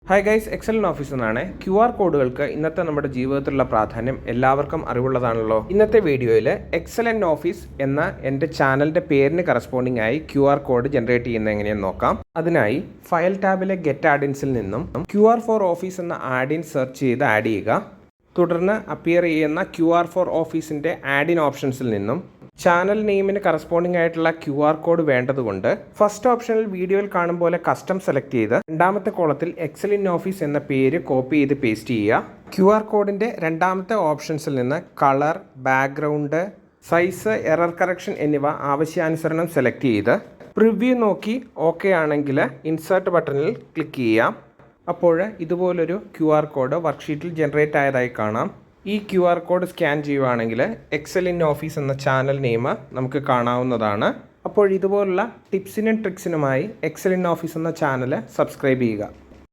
Hi guys, excel in office എന്നാണ്. QR കോഡുകൾക്ക് ഇന്നത്തെ നമ്മുടെ ജീവിതത്തിലുള്ള പ്രാധാന്യം എല്ലാവർക്കും അറിവുള്ളതാണല്ലോ. ഇന്നത്തെ വീഡിയോയിൽ എക്സൽ ഇൻ ഓഫീസ് എന്ന എൻ്റെ ചാനലിൻ്റെ പേരിന് കറസ്പോണ്ടിങ് ആയി QR കോഡ് ജനറേറ്റ് ചെയ്യുന്നത് എങ്ങനെയെന്ന് നോക്കാം. അതിനായി ഫയൽ ടാബിലെ ഗെറ്റ് ആഡിൻസിൽ നിന്നും QR ഫോർ ഓഫീസ് എന്ന ആഡിൻ സെർച്ച് ചെയ്ത് ആഡ് ചെയ്യുക. തുടർന്ന് അപ്പിയർ ചെയ്യുന്ന QR ഫോർ ഓഫീസിൻ്റെ ആഡിൻ ഓപ്ഷൻസിൽ നിന്നും ചാനൽ നെയിമിന് കറസ്പോണ്ടിങ് ആയിട്ടുള്ള QR കോഡ് വേണ്ടതുകൊണ്ട് ഫസ്റ്റ് ഓപ്ഷനിൽ വീഡിയോയിൽ കാണും പോലെ കസ്റ്റം സെലക്ട് ചെയ്ത് രണ്ടാമത്തെ കോളത്തിൽ എക്സൽ ഇൻ ഓഫീസ് എന്ന പേര് കോപ്പി ചെയ്ത് പേസ്റ്റ് ചെയ്യുക. QR കോഡിൻ്റെ രണ്ടാമത്തെ ഓപ്ഷൻസിൽ നിന്ന് colour, background, size, error correction എന്നിവ ആവശ്യാനുസരണം സെലക്ട് ചെയ്ത് പ്രിവ്യൂ നോക്കി ഓക്കെ ആണെങ്കിൽ ഇൻസേർട്ട് ബട്ടണിൽ ക്ലിക്ക് ചെയ്യാം. അപ്പോൾ ഇതുപോലൊരു QR കോഡ് വർക്ക്ഷീറ്റിൽ ജനറേറ്റ് ആയതായി കാണാം. ഈ QR കോഡ് സ്കാൻ ചെയ്യുകയാണെങ്കിൽ എക്സൽ ഇൻ ഓഫീസ് എന്ന ചാനൽ നെയിം നമുക്ക് കാണാവുന്നതാണ്. അപ്പോൾ ഇതുപോലുള്ള ടിപ്സിനും ട്രിക്സിനുമായി എക്സൽ ഇൻ ഓഫീസ് എന്ന ചാനൽ സബ്സ്ക്രൈബ് ചെയ്യുക.